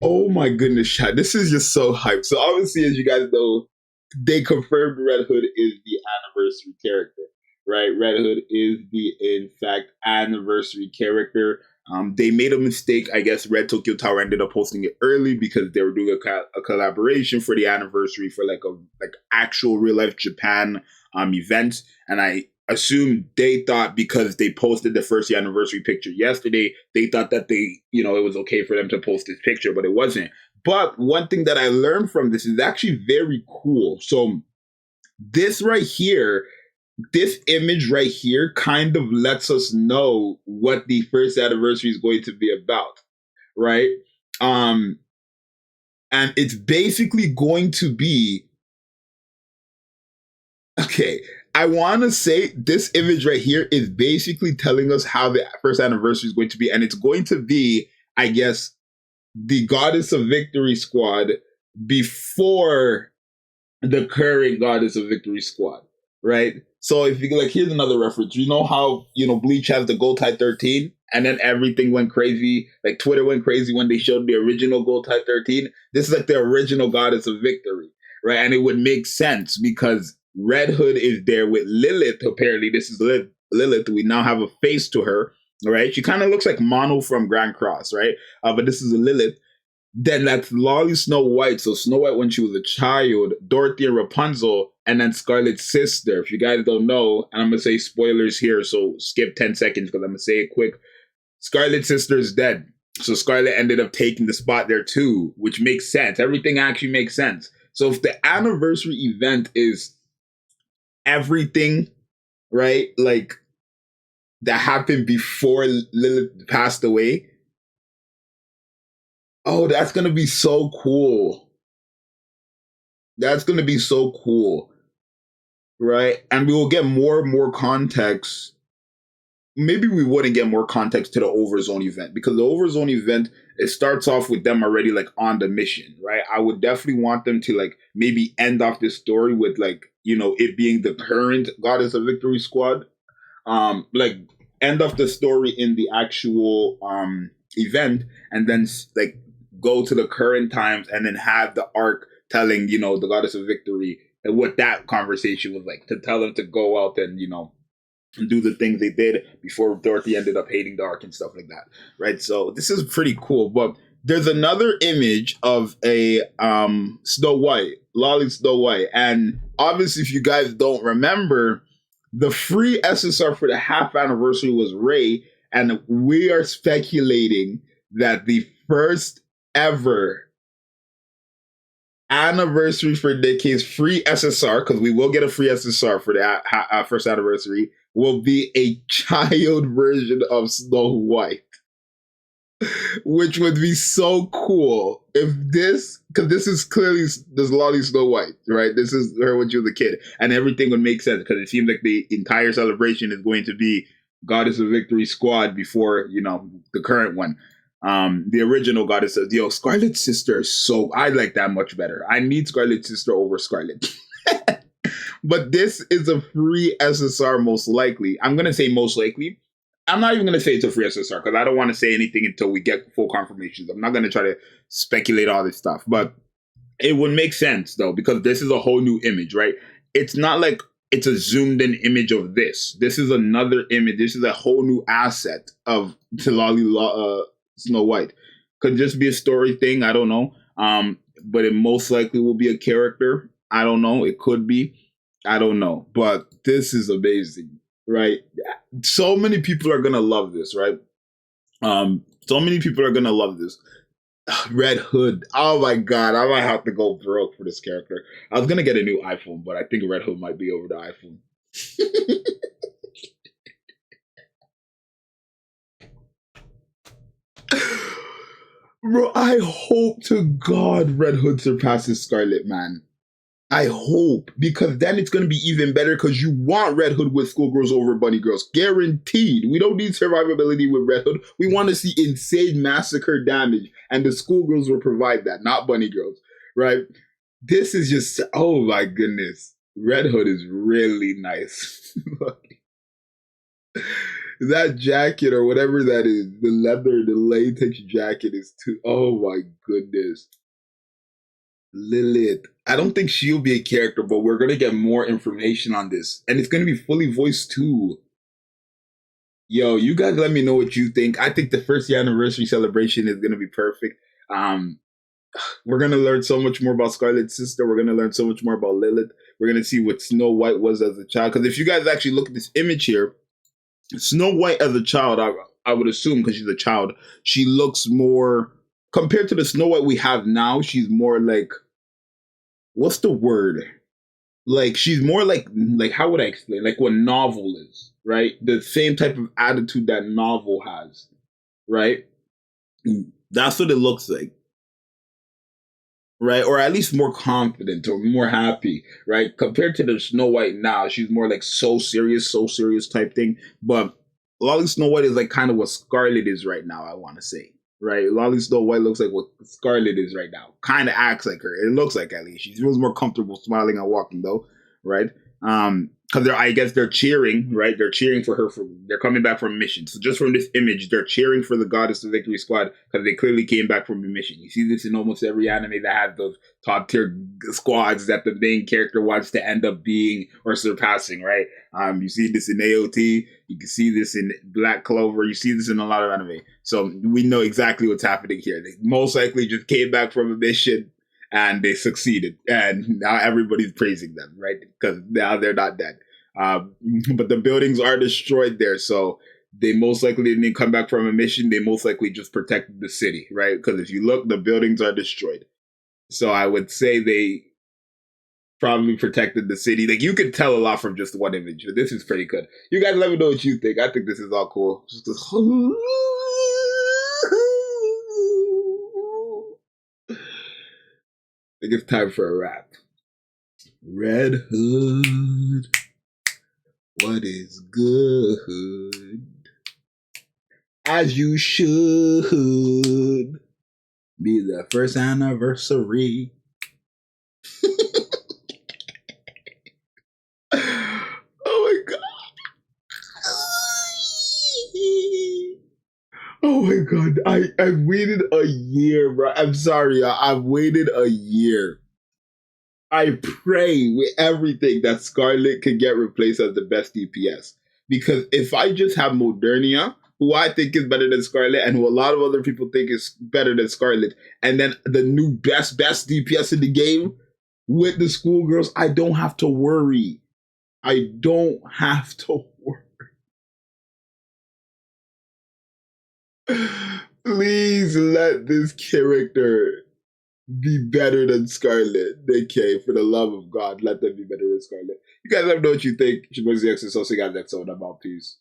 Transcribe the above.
Oh my goodness, chat. This is just so hyped. So obviously, as you guys know, they confirmed Red Hood is the anniversary character, right? Red Hood is the, in fact, anniversary character. They made a mistake. I guess Red Tokyo Tower ended up posting it early because they were doing a collaboration for the anniversary for like actual real life Japan event, and I assume they thought because they posted the first anniversary picture yesterday, they thought that it was okay for them to post this picture, but it wasn't. But one thing that I learned from this is actually very cool. So this right here, this image right here kind of lets us know what the first anniversary is going to be about, right? And it's basically going to be, okay, I want to say this image right here is basically telling us how the first anniversary is going to be. And it's going to be, I guess, the Goddess of Victory squad before the current Goddess of Victory squad, right? So if you like, here's another reference. You know how, Bleach has the Gold Tide 13 and then everything went crazy. Like Twitter went crazy when they showed the original Gold Tide 13. This is like the original Goddess of Victory, right? And it would make sense because Red Hood is there with Lilith. Apparently, this is Lilith. We now have a face to her, right? She kind of looks like Mono from Grand Cross, right? But this is a Lilith. Then that's Lolly Snow White. So Snow White when she was a child, Dorothy and Rapunzel, and then Scarlet's sister. If you guys don't know, and I'm going to say spoilers here, so skip 10 seconds because I'm going to say it quick. Scarlet's sister is dead. So Scarlet ended up taking the spot there too, which makes sense. Everything actually makes sense. So if the anniversary event is everything, right, like that happened before Lilith passed away, oh, that's going to be so cool. That's going to be so cool, right? And we will get more and more context. Maybe we wouldn't get more context to the Overzone event because the Overzone event, it starts off with them already like on the mission, right? I would definitely want them to like maybe end off this story with like, it being the current Goddess of Victory squad. Like end off the story in the actual event and then like go to the current times and then have the arc telling, the Goddess of Victory and what that conversation was like, to tell them to go out and, and do the things they did before Dorothy ended up hating the arc and stuff like that, right? So this is pretty cool. But there's another image of a Snow White, Lolly Snow White. And obviously, if you guys don't remember, the free SSR for the half anniversary was Ray. And we are speculating that the first ever anniversary for Nikke's free SSR, because we will get a free SSR for the first anniversary, will be a child version of Snow White, which would be so cool if this, because this is clearly this Lolly Snow White, right? This is her when she was a kid, and everything would make sense because it seems like the entire celebration is going to be Goddess of Victory squad before, the current one. The original Goddess of, Scarlet's sister is so, I like that much better. I need Scarlet's sister over Scarlet. But this is a free SSR most likely. I'm going to say most likely. I'm not even going to say it's a free SSR because I don't want to say anything until we get full confirmations. I'm not going to try to speculate all this stuff. But it would make sense, though, because this is a whole new image, right? It's not like it's a zoomed in image of this. This is another image. This is a whole new asset of Lolly Snow White. Could just be a story thing. I don't know. But it most likely will be a character. I don't know. It could be. I don't know. But this is amazing, right? So many people are going to love this, right? So many people are going to love this. Red Hood. Oh my God. I might have to go broke for this character. I was going to get a new iPhone, but I think Red Hood might be over the iPhone. Bro, I hope to God Red Hood surpasses Scarlet, man. I hope, because then it's going to be even better because you want Red Hood with Schoolgirls over Bunny Girls. Guaranteed. We don't need survivability with Red Hood. We want to see insane massacre damage, and the Schoolgirls will provide that, not Bunny Girls, right? This is just, oh my goodness. Red Hood is really nice. That jacket or whatever that is, the leather, the latex jacket is too. Oh my goodness. Lilith. I don't think she'll be a character, but we're gonna get more information on this, and it's gonna be fully voiced too. Yo, you guys, let me know what you think. I think the first year anniversary celebration is gonna be perfect. We're gonna learn so much more about Scarlet's sister. We're gonna learn so much more about Lilith. We're gonna see what Snow White was as a child. Because if you guys actually look at this image here, Snow White as a child, I would assume because she's a child, she looks more compared to the Snow White we have now. She's more like, what's the word? Like she's more like how would I explain? Like what Novel is, right? The same type of attitude that Novel has, right? That's what it looks like. Right, or at least more confident or more happy, right? Compared to the Snow White now, she's more like so serious type thing. But Lolly Snow White is like kind of what Scarlet is right now, I want to say, right? Lolly Snow White looks like what Scarlet is right now. Kind of acts like her. It looks like, at least she feels more comfortable smiling and walking though, right? Because I guess they're cheering, right? They're cheering for her. They're coming back from a mission. So just from this image, they're cheering for the Goddess of Victory squad because they clearly came back from a mission. You see this in almost every anime that has those top tier squads that the main character wants to end up being or surpassing, right? You see this in AOT. You can see this in Black Clover. You see this in a lot of anime. So we know exactly what's happening here. They most likely just came back from a mission and they succeeded, and now everybody's praising them, right? Because now they're not dead. But the buildings are destroyed there, so they most likely didn't come back from a mission. They most likely just protected the city, right? Because if you look, the buildings are destroyed. So I would say they probably protected the city. Like you could tell a lot from just one image. This is pretty good. You guys let me know what you think. I think this is all cool. I think it's time for a wrap. Red Hood, what is good? As you should be the first anniversary. Oh my god. Oh my god. I've waited a year, bro. I'm sorry. I've waited a year. I pray with everything that Scarlet can get replaced as the best DPS. Because if I just have Modernia, who I think is better than Scarlet, and who a lot of other people think is better than Scarlet, and then the new best DPS in the game with the schoolgirls, I don't have to worry. I don't have to worry. Please let this character be better than Scarlet. Nikke, for the love of God, let them be better than Scarlet. You guys let me know what you think. It's your boy Zxous. I'll see you guys next time. I'm out. Peace.